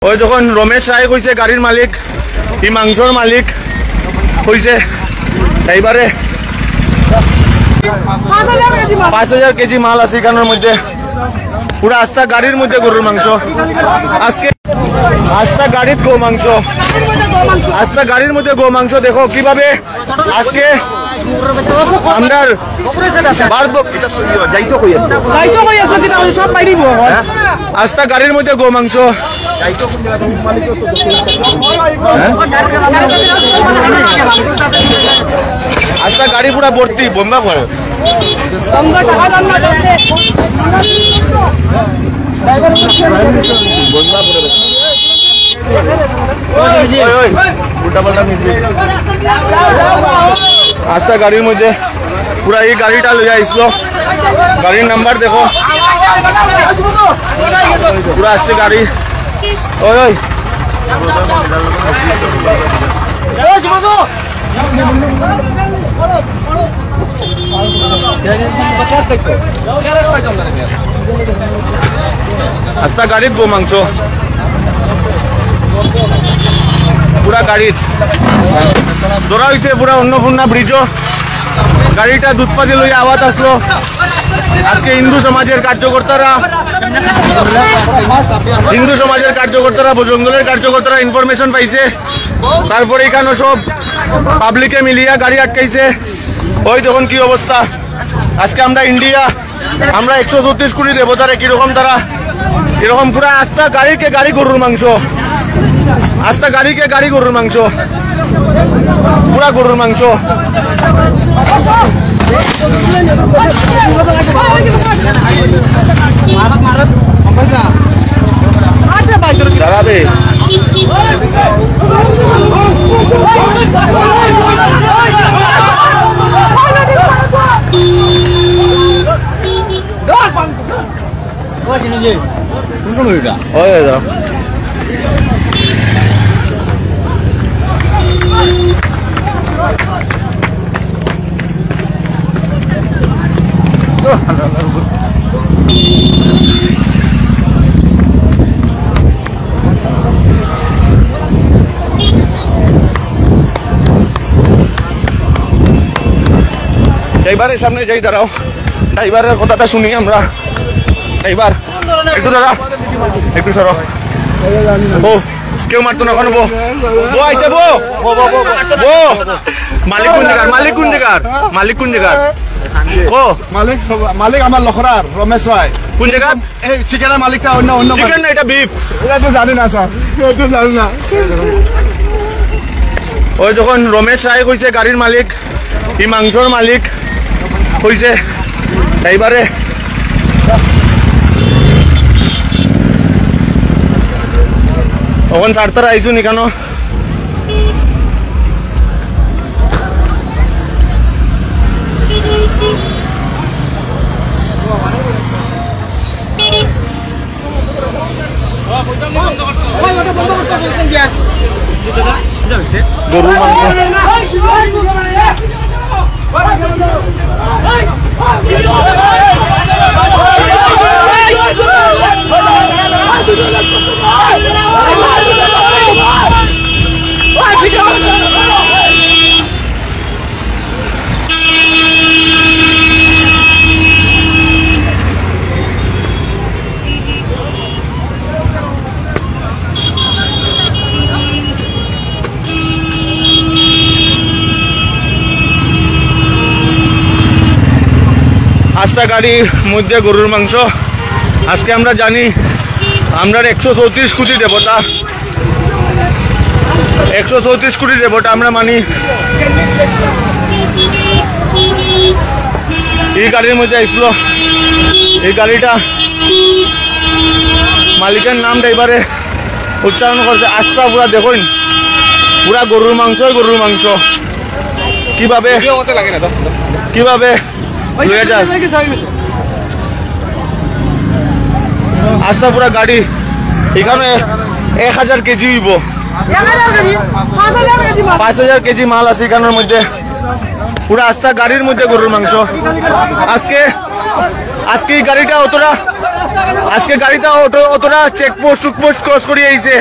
ওই যখন রমেশ রায় কইছে গাড়ির মালিক ই মাংসর মালিক কইছে এইবারে 5000 কেজি মাল আছে এখানের মধ্যে পুরো আস্তা গাড়ির মধ্যে গরুর মাংস আজকে আস্তা গাড়ির গো মাংস আস্তা গাড়ির মধ্যে গো মাংস দেখো কিভাবে আজকে আমরা আস্তা গাড়ির মধ্যে গো মাংস আস্তা গাড়ি পুরা ভর্তি বোম্বা করে আস্তা গাড়ির মধ্যে পুরা এই গাড়িটা লইয়া আইসলো গাড়ির নাম্বার দেখো পুরা আস্তে গাড়ি ওই ওই আস্তা গাড়িত গো মাংস পুরা গাড়িত ধরা হয়েছে পুরা অন্নপূর্ণা ব্রিজও গাড়িটা দুধপাতি লইয়া আওয়াজ আসলো আজকে হিন্দু সমাজের কার্যকর্তারা জঙ্গলের কার্যকর্তারা ইনফরমেশন পাইছে তারপরে এখানে সব পাবলিকে মিলিয়া গাড়ি আটকাইছে ওই দেখুন কি অবস্থা আজকে আমরা ইন্ডিয়া আমরা 134 কোটি দেবতারে কিরকম তারা এরকম পুরা আস্তা গাড়িকে গাড়ি গরুর মাংস আস্তা গাড়িকে গাড়ি গরুর মাংস পুরা গরুর মাংস দাঁড়াবে ড্রাইভারের সামনে যাই দাঁড়াও ড্রাইভারের কথাটা শুনি আমরা ড্রাইভার একটু দাঁড়া একটু সরো ও কেউ মারতো না ওখানে বো আইছে বো মালিক কোন জায়গার ও মালিক আমার লখরার রমেশ রায় কোন জায়গা এই চিকেনের মালিকটা অন্য চিকেন না এটা বিফ এটা তো জানি না স্যার এটা জানি না ওই যখন রমেশ রায় কইছে গাড়ির মালিক ই মাংসর মালিক কইছে এইবারে ওখান সারতারা আইসুন এখানো গরুর মাংস আস্তা গাড়ির মধ্যে গরুর মাংস আজকে আমরা জানি আমরা 134 কোটি দেবতা 134 কোটি দেবতা আমরা মানি এই গাড়ির মধ্যে আইছিল এই গাড়িটা মালিকের নাম ড্রাইভারে উচ্চারণ করছে আস্তা পুরা দেখুন পুরা গরুর মাংস কিভাবে আস্তা পুরা গাড়ি এখানে 1000 কেজি হইব 5000 কেজি মাল আছে এখানের মধ্যে পুরা আস্তা গাড়ির মধ্যে গরুর মাংস আজকে এই গাড়িটা অতটা আজকে গাড়িটা অতটা চেকপোস্ট টুকপোস্ট ক্রস করে আইছে